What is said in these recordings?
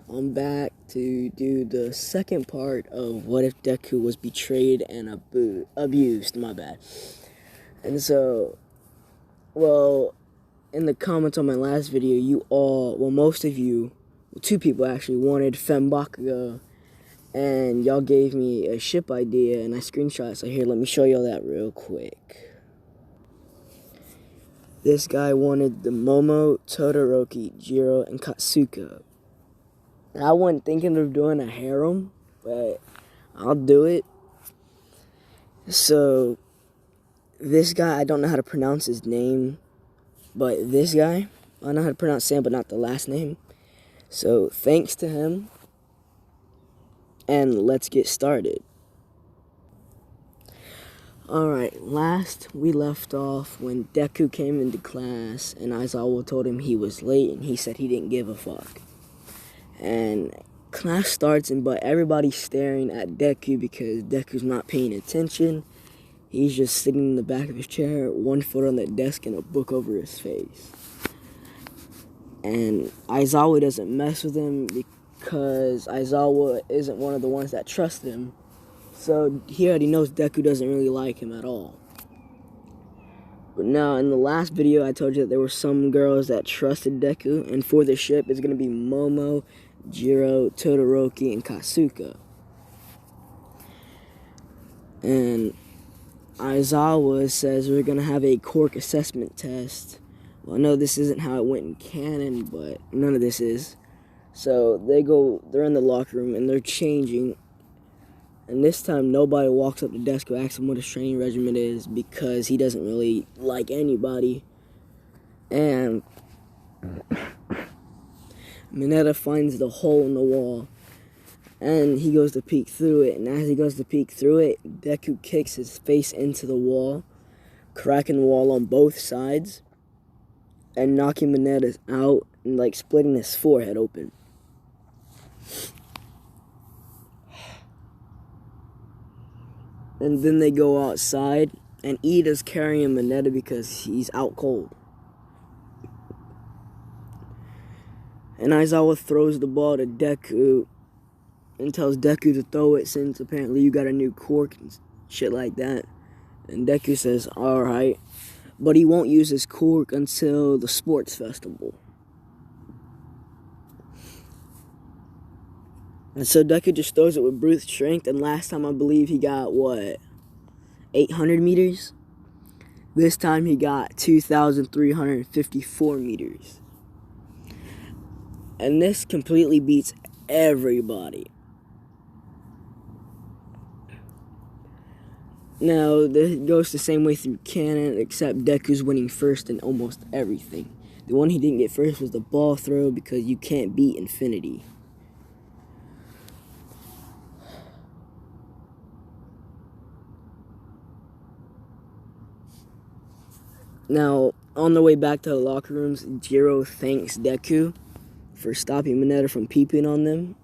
I'm back to do the second part of what if Deku was betrayed and abused, my bad. And so, in the comments on my last video, most of you, two people actually, wanted Fem Bakugo, and y'all gave me a ship idea, and I screenshot it, so here, let me show y'all that real quick. This guy wanted the Momo, Todoroki, Jiro, and Katsuka. I wasn't thinking of doing a harem, but I'll do it. So, this guy, I don't know how to pronounce his name, but this guy, I know how to pronounce Sam, but not the last name. So, thanks to him, and let's get started. Alright, last we left off when Deku came into class, and Aizawa told him he was late, and he said he didn't give a fuck. And class starts, but everybody's staring at Deku because Deku's not paying attention. He's just sitting in the back of his chair, one foot on the desk and a book over his face. And Aizawa doesn't mess with him because Aizawa isn't one of the ones that trust him. So he already knows Deku doesn't really like him at all. But now, in the last video, I told you that there were some girls that trusted Deku, and for the ship, it's going to be Momo, Jiro, Todoroki, and Katsuka. And Aizawa says we're going to have a Quirk assessment test. Well, no, this isn't how it went in canon, but none of this is. So they're in the locker room, and they're changing. And this time, nobody walks up to Deku to ask him what his training regimen is because he doesn't really like anybody. And Mineta finds the hole in the wall, and he goes to peek through it. And as he goes to peek through it, Deku kicks his face into the wall, cracking the wall on both sides, and knocking Mineta out and splitting his forehead open. And then they go outside, and Ida's carrying Mineta because he's out cold. And Aizawa throws the ball to Deku and tells Deku to throw it since apparently you got a new Quirk and shit like that. And Deku says, alright. But he won't use his Quirk until the sports festival. And so Deku just throws it with brute strength, and last time I believe he got, 800 meters? This time he got 2,354 meters. And this completely beats everybody. Now, this goes the same way through canon, except Deku's winning first in almost everything. The one he didn't get first was the ball throw because you can't beat infinity. Now, on the way back to the locker rooms, Jiro thanks Deku for stopping Mineta from peeping on them.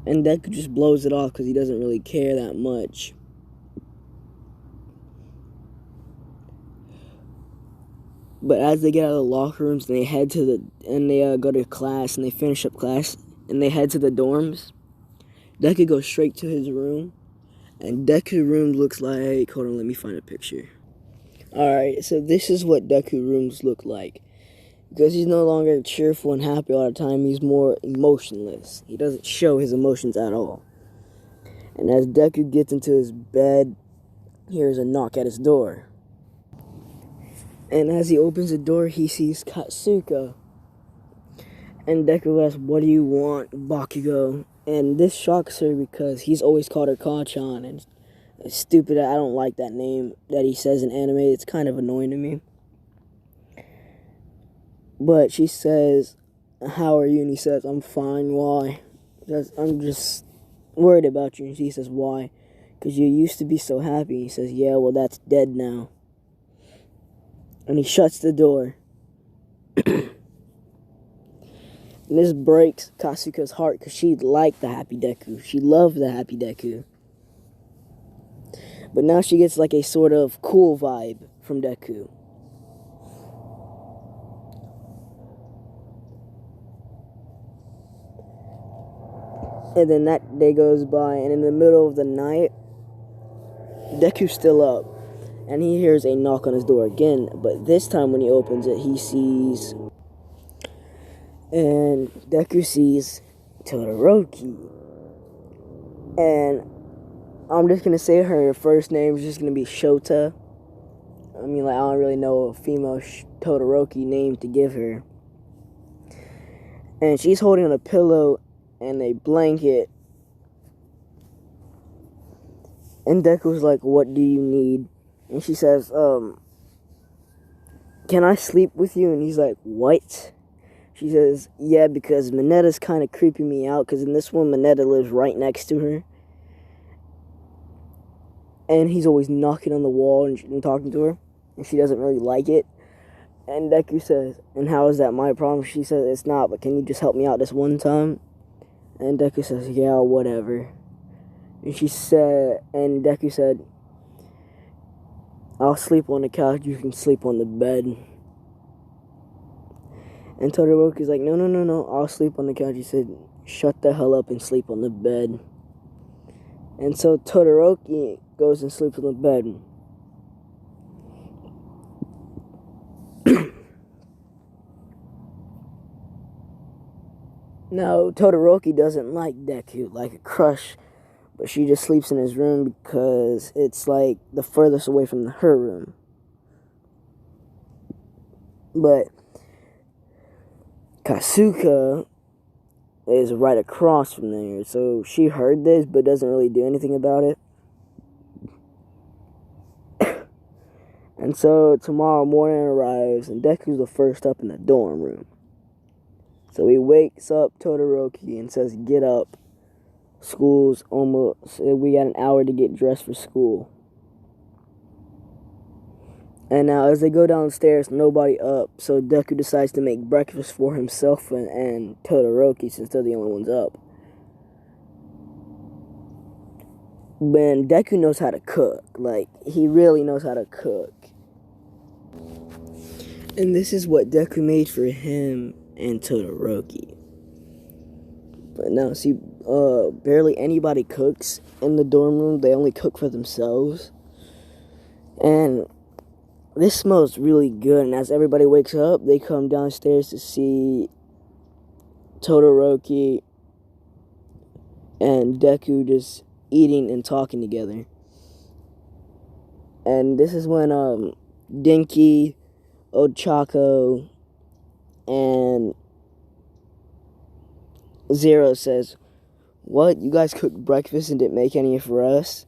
And Deku just blows it off because he doesn't really care that much. But as they get out of the locker rooms and they go to class and they finish up class and they head to the dorms, Deku goes straight to his room. And Deku's room looks like, hold on, let me find a picture. Alright, so this is what Deku rooms look like. Because he's no longer cheerful and happy all the time, he's more emotionless. He doesn't show his emotions at all. And as Deku gets into his bed, he hears a knock at his door. And as he opens the door, he sees Katsuka. And Deku asks, what do you want, Bakugo? And this shocks her because he's always called her Ka-chan, and it's stupid. I don't like that name that he says in anime. It's kind of annoying to me. But she says, how are you? And he says, I'm fine. Why? I'm just worried about you. And she says, why? Because you used to be so happy. He says, yeah, well, that's dead now. And he shuts the door. And this breaks Katsuka's heart because she liked the happy Deku. She loved the happy Deku. But now she gets a sort of cool vibe from Deku. And then that day goes by, and in the middle of the night, Deku's still up, and he hears a knock on his door again, but this time when he opens it, he sees... And Deku sees Todoroki. And I'm just going to say her first name is just going to be Shota. I mean, like, I don't really know a female Todoroki name to give her. And she's holding a pillow and a blanket. And Deku's like, what do you need? And she says, can I sleep with you? And he's like, what? She says, yeah, because Minetta's kind of creeping me out, because in this one, Minetta lives right next to her. And he's always knocking on the wall and talking to her, and she doesn't really like it. And Deku says, and how is that my problem? She says, it's not, but can you just help me out this one time? And Deku says, yeah, whatever. And Deku said, I'll sleep on the couch, you can sleep on the bed. And Todoroki's like, no, I'll sleep on the couch. He said, shut the hell up and sleep on the bed. And so Todoroki goes and sleeps on the bed. Now, Todoroki doesn't like Deku, like a crush, but she just sleeps in his room because it's like the furthest away from her room. But Katsuka is right across from there, so she heard this but doesn't really do anything about it. And so tomorrow morning arrives, and Deku's the first up in the dorm room. So he wakes up Todoroki and says, get up. School's almost, we got an hour to get dressed for school. And now as they go downstairs, nobody up. So Deku decides to make breakfast for himself and Todoroki, since they're the only ones up. But Deku knows how to cook. Like, he really knows how to cook. And this is what Deku made for him and Todoroki. But now, see, barely anybody cooks in the dorm room. They only cook for themselves. And this smells really good, and as everybody wakes up, they come downstairs to see Todoroki and Deku just eating and talking together. And this is when Dinky, Ochako, and Zero says, what, you guys cooked breakfast and didn't make any for us?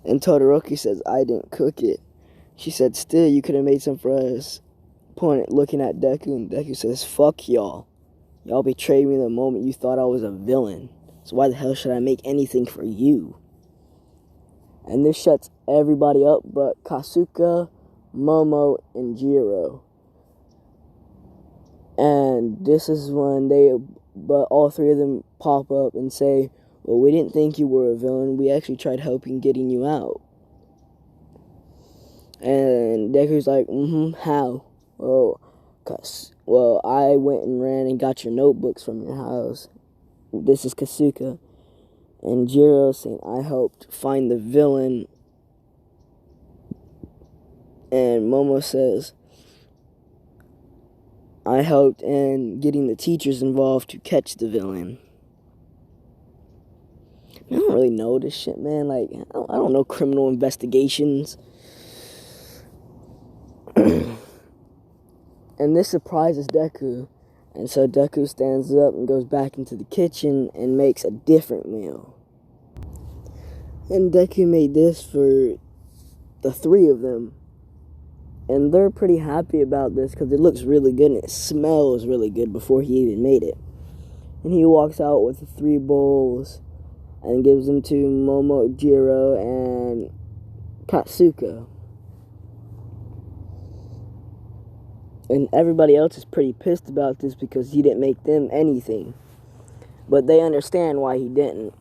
And Todoroki says, I didn't cook it. She said, still, you could have made some for us. Looking at Deku, and Deku says, fuck y'all. Y'all betrayed me the moment you thought I was a villain. So why the hell should I make anything for you? And this shuts everybody up but Katsuka, Momo, and Jiro. And this is when but all three of them pop up and say, well, we didn't think you were a villain. We actually tried helping getting you out. And Deku's like, how? Well, I went and ran and got your notebooks from your house. This is Katsuka. And Jiro saying, I helped find the villain. And Momo says, I helped in getting the teachers involved to catch the villain. I don't really know this shit, man. Like, I don't know criminal investigations. And this surprises Deku. And so Deku stands up and goes back into the kitchen and makes a different meal. And Deku made this for the three of them. And they're pretty happy about this because it looks really good and it smells really good before he even made it. And he walks out with the 3 bowls and gives them to Momo, Jiro, and Katsuka. And everybody else is pretty pissed about this because he didn't make them anything. But they understand why he didn't.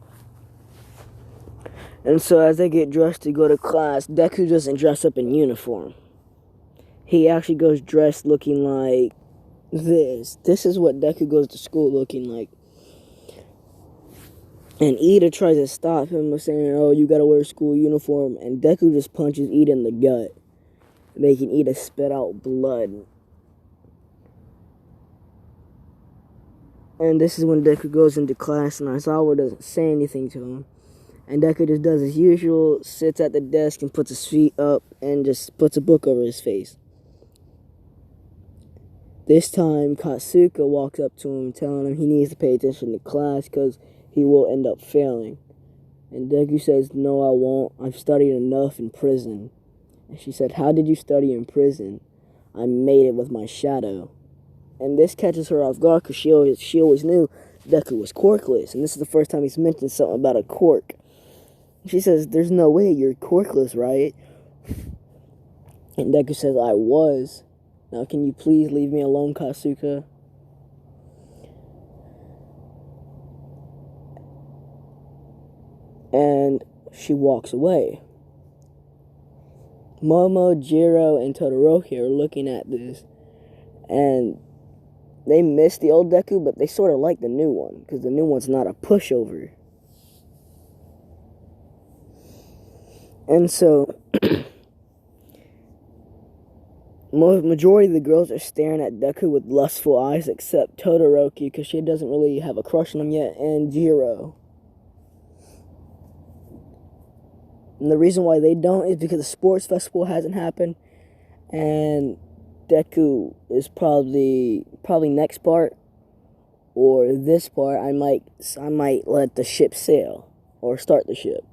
And so as they get dressed to go to class, Deku doesn't dress up in uniform. He actually goes dressed looking like this. This is what Deku goes to school looking like. And Ida tries to stop him, saying, "Oh, you gotta wear a school uniform." And Deku just punches Ida in the gut, making Ida spit out blood. And this is when Deku goes into class, and Aizawa doesn't say anything to him. And Deku just does his usual, sits at the desk and puts his feet up and just puts a book over his face. This time, Katsuka walks up to him, telling him he needs to pay attention to class because he will end up failing. And Deku says, "No, I won't. I've studied enough in prison." And she said, "How did you study in prison?" "I made it with my shadow." And this catches her off guard because she always knew Deku was quirkless. And this is the first time he's mentioned something about a quirk. She says, "There's no way you're quirkless, right?" And Deku says, "I was. Now can you please leave me alone, Katsuka?" And she walks away. Momo, Jiro, and Todoroki are looking at this, and they miss the old Deku, but they sort of like the new one, because the new one's not a pushover. And so, majority of the girls are staring at Deku with lustful eyes, except Todoroki, because she doesn't really have a crush on him yet, and Jiro. And the reason why they don't is because the sports festival hasn't happened, and Deku is probably next part, or this part. I might let the ship sail, or start the ship.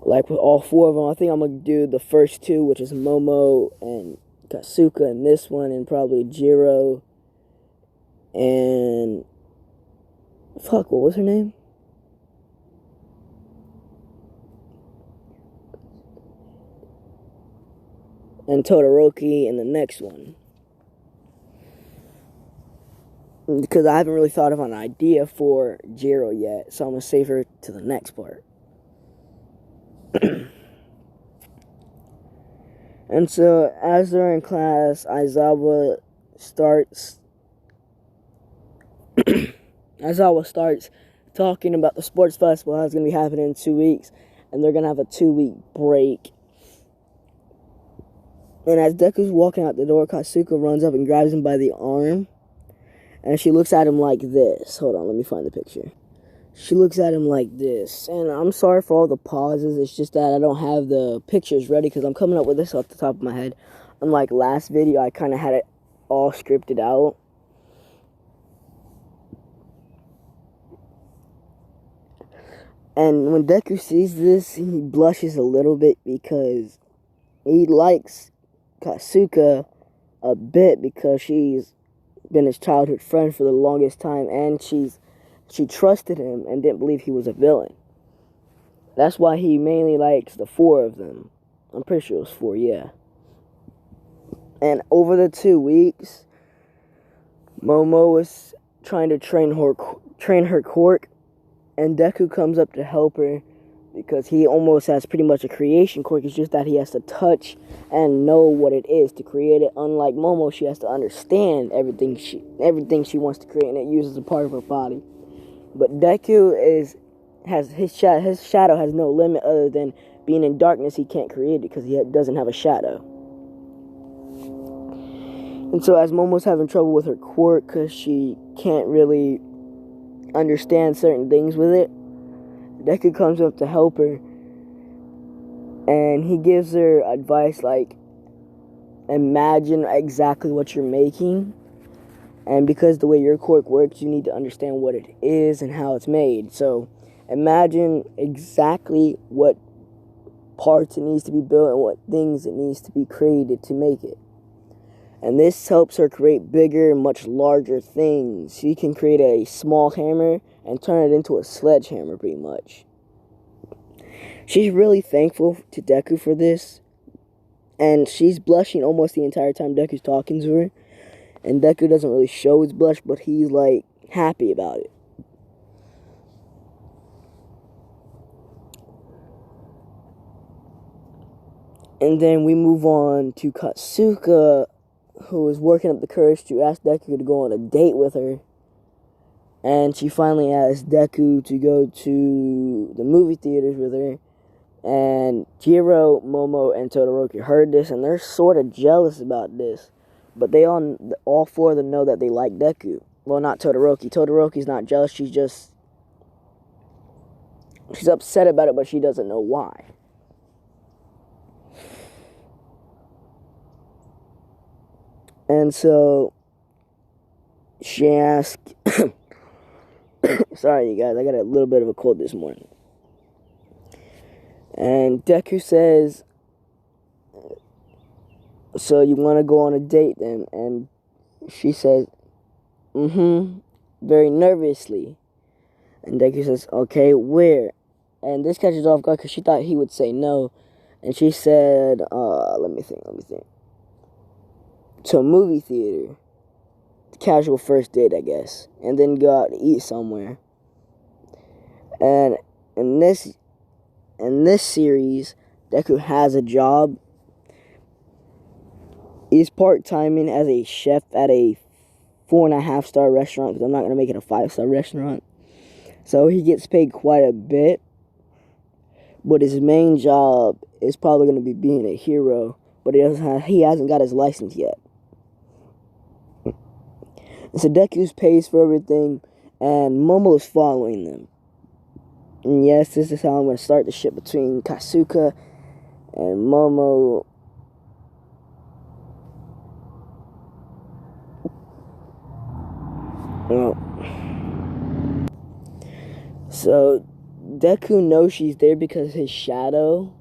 Like with all four of them, I think I'm going to do the first two, which is Momo and Katsuka, and this one, and probably Jiro, and... Fuck, what was her name? And Todoroki in the next one. Because I haven't really thought of an idea for Jiro yet, so I'm going to save her to the next part. And so, as they're in class, Aizawa starts talking about the sports festival, how it's going to be happening in 2 weeks, and they're going to have a 2-week break. And as Deku's walking out the door, Katsuka runs up and grabs him by the arm, and she looks at him like this. Hold on, let me find the picture. She looks at him like this. And I'm sorry for all the pauses. It's just that I don't have the pictures ready because I'm coming up with this off the top of my head. Unlike last video, I kind of had it all scripted out. And when Deku sees this, he blushes a little bit because he likes Katsuka a bit because she's been his childhood friend for the longest time, and she trusted him and didn't believe he was a villain. That's why he mainly likes the four of them. I'm pretty sure it was 4, yeah. And over the 2 weeks, Momo was trying to train her quirk, and Deku comes up to help her because he almost has pretty much a creation quirk. It's just that he has to touch and know what it is to create it. Unlike Momo, she has to understand everything she wants to create, and it uses a part of her body. But Deku has his shadow has no limit other than being in darkness. He can't create it because he doesn't have a shadow. And so as Momo's having trouble with her quirk because she can't really understand certain things with it, Deku comes up to help her, and he gives her advice like, imagine exactly what you're making, and because the way your quirk works, you need to understand what it is and how it's made. So imagine exactly what parts it needs to be built and what things it needs to be created to make it. And this helps her create bigger, much larger things. She can create a small hammer and turn it into a sledgehammer, pretty much. She's really thankful to Deku for this. And she's blushing almost the entire time Deku's talking to her. And Deku doesn't really show his blush, but he's, like, happy about it. And then we move on to Katsuka, who is working up the courage to ask Deku to go on a date with her. And she finally asked Deku to go to the movie theaters with her. And Jiro, Momo, and Todoroki heard this, and they're sort of jealous about this. But they all four of them know that they like Deku. Well, not Todoroki. Todoroki's not jealous. She's upset about it, but she doesn't know why. And so she asked, sorry you guys, I got a little bit of a cold this morning. And Deku says, so you want to go on a date then? And she says, very nervously. And Deku says, okay, where? And this catches off guard because she thought he would say no. And she said, let me think. To a movie theater. Casual first date, I guess. And then go out to eat somewhere. And in this series, Deku has a job. He's part-timing as a chef at a 4.5-star restaurant, because I'm not going to make it a 5-star restaurant. So he gets paid quite a bit. But his main job is probably going to be being a hero. But he hasn't got his license yet. So Deku's pays for everything, and Momo's following them. And yes, this is how I'm going to start the ship between Katsuka and Momo. So Deku knows she's there because his shadow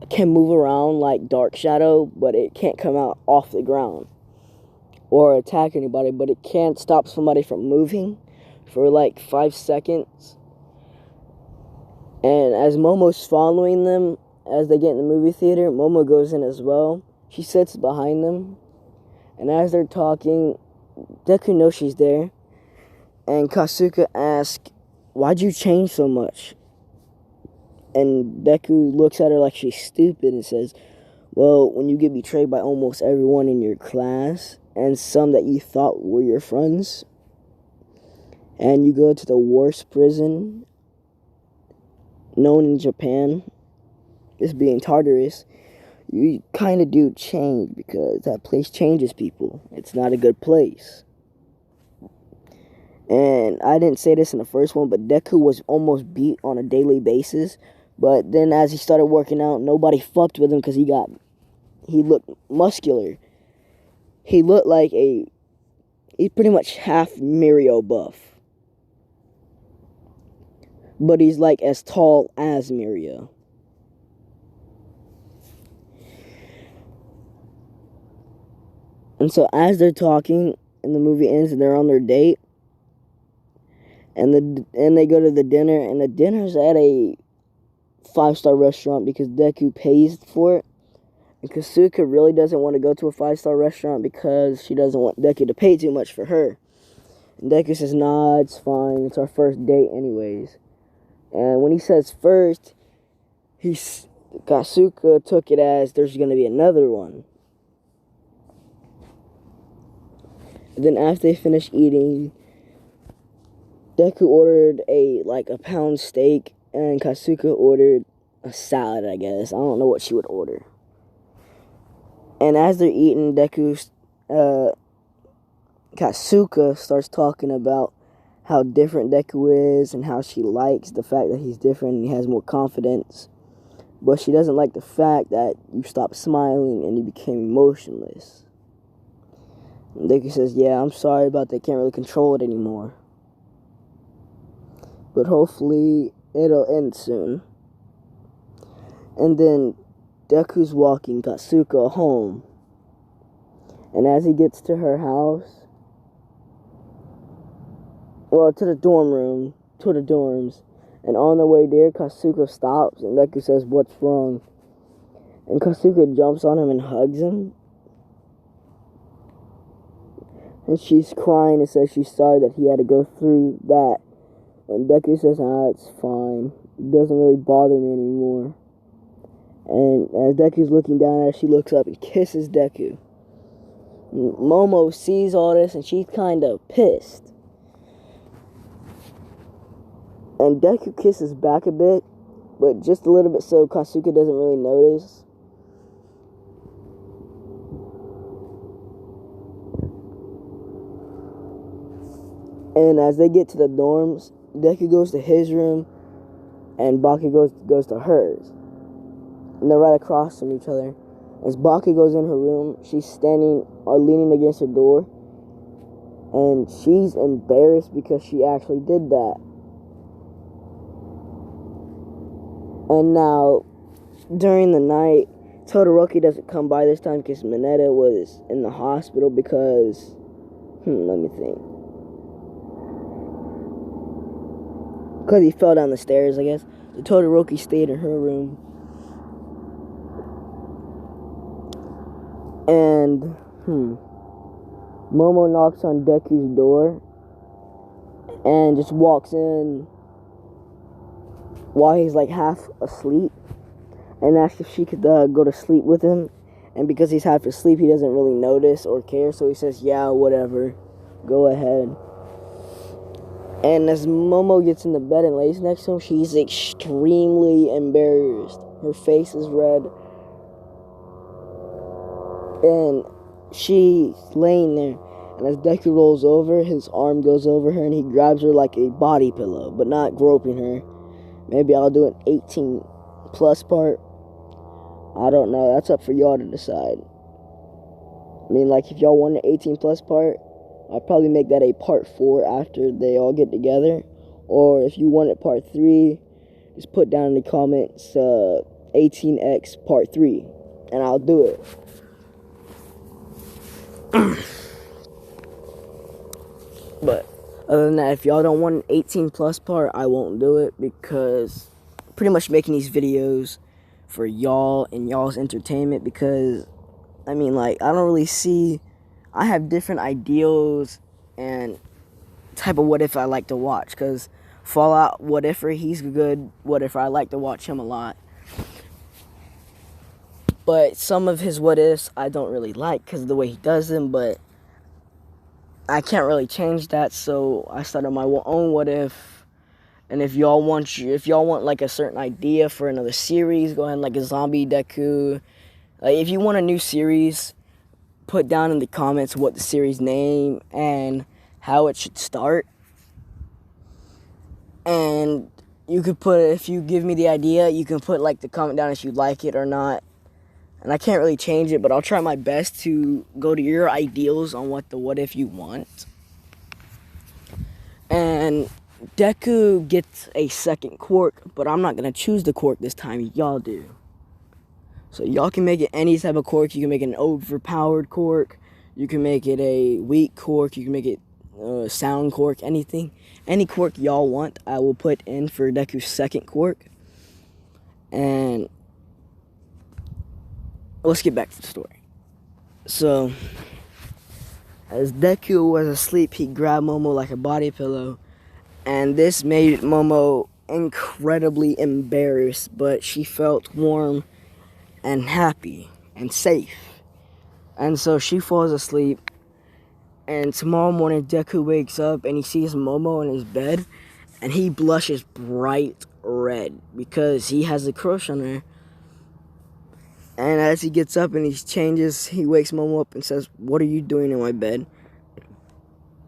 can move around like Dark Shadow, but it can't come out off the ground or attack anybody, but it can stop somebody from moving for like 5 seconds. And as Momo's following them, as they get in the movie theater, Momo goes in as well. She sits behind them. And as they're talking, Deku knows she's there. And Katsuka asks, why'd you change so much? And Deku looks at her like she's stupid and says, well, when you get betrayed by almost everyone in your class, and some that you thought were your friends, and you go to the worst prison known in Japan, this being Tartarus, you kind of do change, because that place changes people. It's not a good place. And I didn't say this in the first one, but Deku was almost beat on a daily basis. But then as he started working out, nobody fucked with him because he looked muscular. He looked like he's pretty much half Mirio buff. But he's like as tall as Mirio. And so as they're talking, and the movie ends and they're on their date, and they go to the dinner, and the dinner's at a 5-star restaurant because Deku pays for it. And Katsuka really doesn't want to go to a 5-star restaurant because she doesn't want Deku to pay too much for her. And Deku says, nah, it's fine. It's our first date anyways. And when he says first, Katsuka took it as there's going to be another one. And then after they finish eating, Deku ordered a pound steak, and Katsuka ordered a salad, I guess. I don't know what she would order. And as they're eating, Katsuka starts talking about how different Deku is and how she likes the fact that he's different and he has more confidence. But she doesn't like the fact that you stopped smiling and you became emotionless. And Deku says, yeah, I'm sorry about that. Can't really control it anymore. But hopefully it'll end soon. And then Deku's walking Katsuka home. And as he gets to her house, to the dorms, and on the way there, Katsuka stops, and Deku says, what's wrong? And Katsuka jumps on him and hugs him. And she's crying and says she's sorry that he had to go through that. And Deku says, it's fine. It doesn't really bother me anymore. And as Deku's looking down at her, she looks up and kisses Deku. And Momo sees all this and she's kind of pissed. And Deku kisses back a bit, but just a little bit so Katsuka doesn't really notice. And as they get to the dorms, Deku goes to his room, and Baki goes to hers. And they're right across from each other. As Baki goes in her room, she's standing or leaning against her door, and she's embarrassed because she actually did that. And now, during the night, Todoroki doesn't come by this time because Mineta was in the hospital because, let me think. Because he fell down the stairs, I guess. So Todoroki stayed in her room. And, Momo knocks on Deku's door and just walks in while he's like half asleep and asks if she could go to sleep with him. And because he's half asleep, he doesn't really notice or care, so he says, yeah, whatever, go ahead. And as Momo gets in the bed and lays next to him, she's extremely embarrassed. Her face is red. And she's laying there. And as Deku rolls over, his arm goes over her and he grabs her like a body pillow, but not groping her. Maybe I'll do an 18 plus part. I don't know. That's up for y'all to decide. I mean, like, if y'all want an 18 plus part, I'll probably make that a part 4 after they all get together. Or if you want it part 3, just put down in the comments 18x part 3. And I'll do it. But other than that, if y'all don't want an 18 plus part, I won't do it, because I'm pretty much making these videos for y'all and y'all's entertainment, because I mean, like, I don't really see, I have different ideals and type of what if I like to watch, because Fallout, what if he's good, what if I like to watch him a lot. But some of his what ifs I don't really like because of the way he does them, but I can't really change that, so I started my own what if. And if y'all want like a certain idea for another series, go ahead, like a zombie Deku. Like, if you want a new series, put down in the comments what the series name and how it should start. And you could put, if you give me the idea, you can put like the comment down if you like it or not. And I can't really change it, but I'll try my best to go to your ideals on what if you want. And Deku gets a second Quirk, but I'm not going to choose the Quirk this time. Y'all do. So y'all can make it any type of Quirk. You can make it an overpowered Quirk. You can make it a weak Quirk. You can make it sound Quirk. Anything. Any Quirk y'all want, I will put in for Deku's second Quirk. And let's get back to the story. So, as Deku was asleep, he grabbed Momo like a body pillow. And this made Momo incredibly embarrassed, but she felt warm and happy and safe. And so she falls asleep. And tomorrow morning, Deku wakes up and he sees Momo in his bed. And he blushes bright red because he has a crush on her. And as he gets up and he changes, he wakes Momo up and says, "What are you doing in my bed?"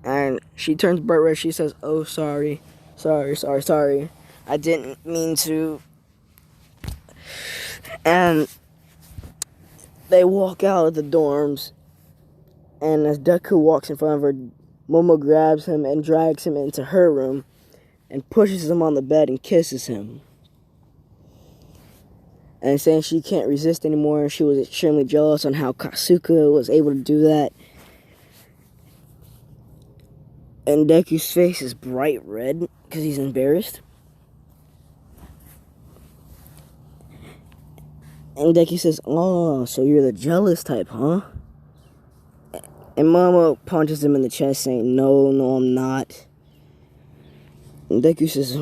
And she turns bright red. She says, "Oh, sorry. I didn't mean to." And they walk out of the dorms. And as Deku walks in front of her, Momo grabs him and drags him into her room and pushes him on the bed and kisses him. And saying she can't resist anymore. She was extremely jealous on how Katsuka was able to do that. And Deku's face is bright red because he's embarrassed. And Deku says, "Oh, so you're the jealous type, huh?" And Momo punches him in the chest saying, No, I'm not." And Deku says,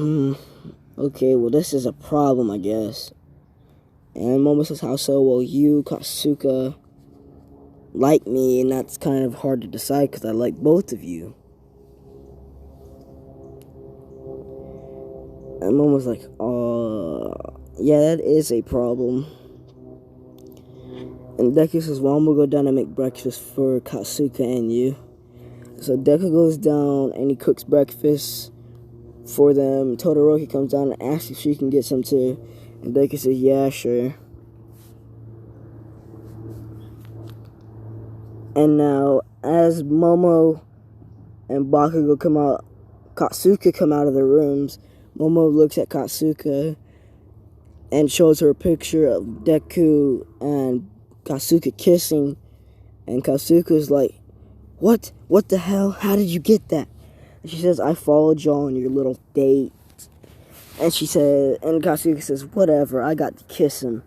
"Okay, well, this is a problem, I guess." And Momo says, "How so?" "Well, you, Katsuka, like me, and that's kind of hard to decide because I like both of you." And Mom was like, yeah, that is a problem. And Deku says, well, I'm gonna go down and make breakfast for Katsuka and you. So Deku goes down and he cooks breakfast for them. Todoroki comes down and asks if she can get some too. And Deku says, yeah, sure. And now, as Momo and Katsuka come out of their rooms, Momo looks at Katsuka and shows her a picture of Deku and Katsuka kissing. And Katsuka's like, What the hell? How did you get that? And she says, I followed y'all on your little date. And Katsuka says, whatever, I got to kiss him.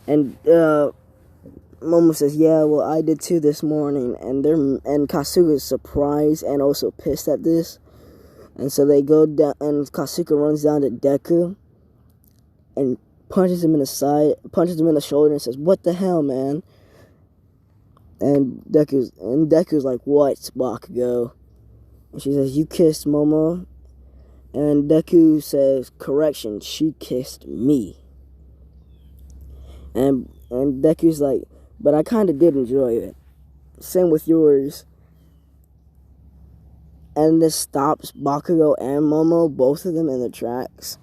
And Momo says, yeah, well, I did too this morning. And Katsuka is surprised and also pissed at this. And so they go down, and Katsuka runs down to Deku and punches him in the shoulder and says, what the hell, man? And Deku's like, what, Bakugo? And she says, you kissed Momo? And Deku says, correction, she kissed me. And Deku's like, but I kind of did enjoy it. Same with yours. And this stops Bakugo and Momo, both of them in their tracks.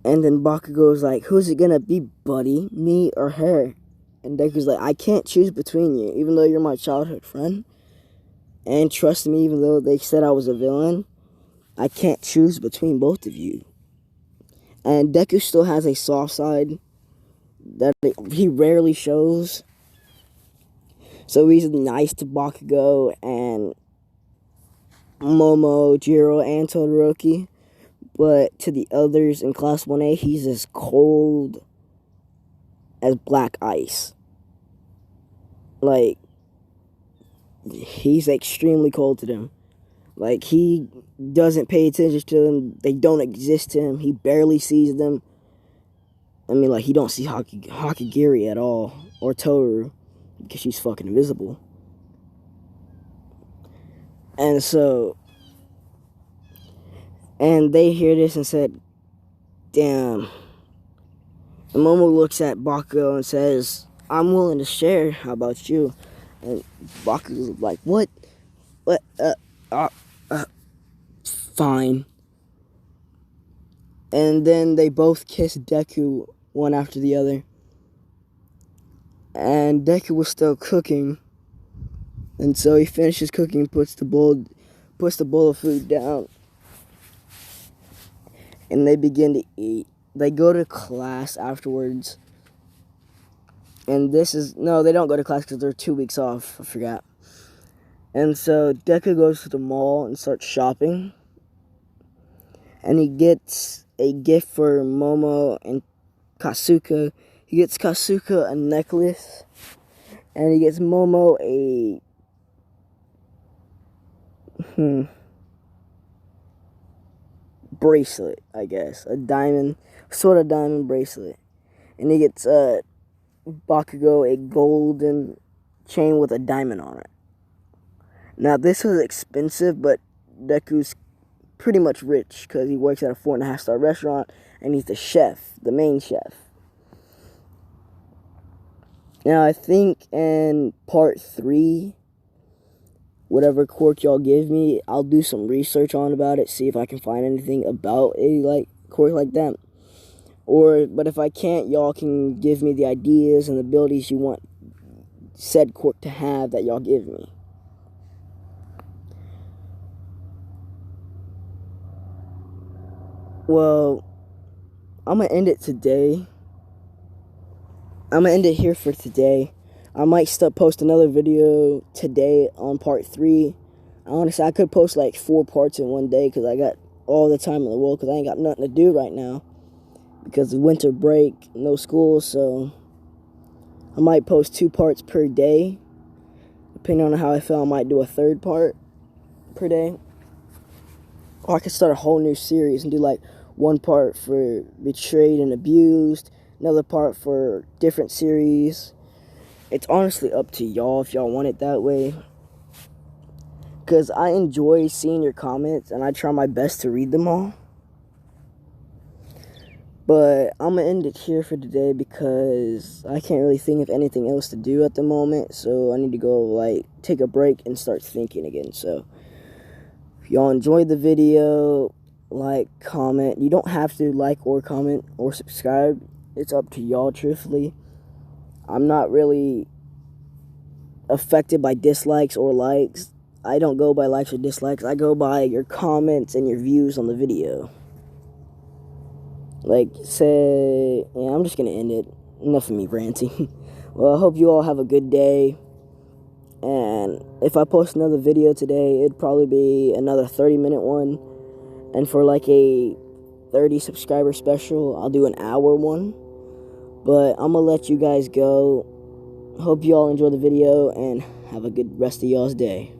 And then Bakugo's like, who's it gonna be, buddy? Me or her? And Deku's like, I can't choose between you, even though you're my childhood friend. And trust me, even though they said I was a villain, I can't choose between both of you. And Deku still has a soft side that he rarely shows. So he's nice to Bakugo and Momo, Jiro, and Todoroki. But to the others in Class 1A, he's as cold as black ice. Like, he's extremely cold to them. Like, he doesn't pay attention to them. They don't exist to him. He barely sees them. I mean, like, he don't see Hakagiri at all. Or Toru. Because she's fucking invisible. And so... And they hear this and said, damn. And Momo looks at Bakugo and says, I'm willing to share. How about you? And Bakugo's like, what? What? Fine. And then they both kiss Deku one after the other. And Deku was still cooking. And so he finishes cooking, puts the bowl of food down. And they begin to eat. They go to class afterwards. And they don't go to class because they're 2 weeks off. I forgot. And so Deku goes to the mall and starts shopping. And he gets a gift for Momo and Katsuka. He gets Katsuka a necklace. And he gets Momo a... bracelet, I guess. A diamond bracelet. And he gets Bakugo a golden chain with a diamond on it. Now, this was expensive, but Deku's pretty much rich because he works at a 4.5-star restaurant and he's the chef, the main chef. Now, I think in part 3, whatever quirk y'all give me, I'll do some research about it, see if I can find anything about a quirk like that. But if I can't, y'all can give me the ideas and the abilities you want said quirk to have that y'all give me. Well, I'm going to end it today. I'm going to end it here for today. I might post another video today on part 3. Honestly, I could post 4 parts in one day because I got all the time in the world because I ain't got nothing to do right now. Because of winter break, no school, so I might post 2 parts per day. Depending on how I feel, I might do a 3rd part per day. Or I could start a whole new series and do 1 part for betrayed and abused, another part for different series. It's honestly up to y'all if y'all want it that way. because I enjoy seeing your comments and I try my best to read them all. But I'm going to end it here for today because I can't really think of anything else to do at the moment. So I need to go, like, take a break and start thinking again. So if y'all enjoyed the video, like, comment. You don't have to like or comment or subscribe. It's up to y'all, truthfully. I'm not really affected by dislikes or likes. I don't go by likes or dislikes. I go by your comments and your views on the video. Like, say, yeah, I'm just gonna end it. Enough of me ranting. Well, I hope you all have a good day. And if I post another video today, it'd probably be another 30-minute one. And for like a 30 subscriber special, I'll do an hour one. But I'm gonna let you guys go. Hope you all enjoy the video and have a good rest of y'all's day.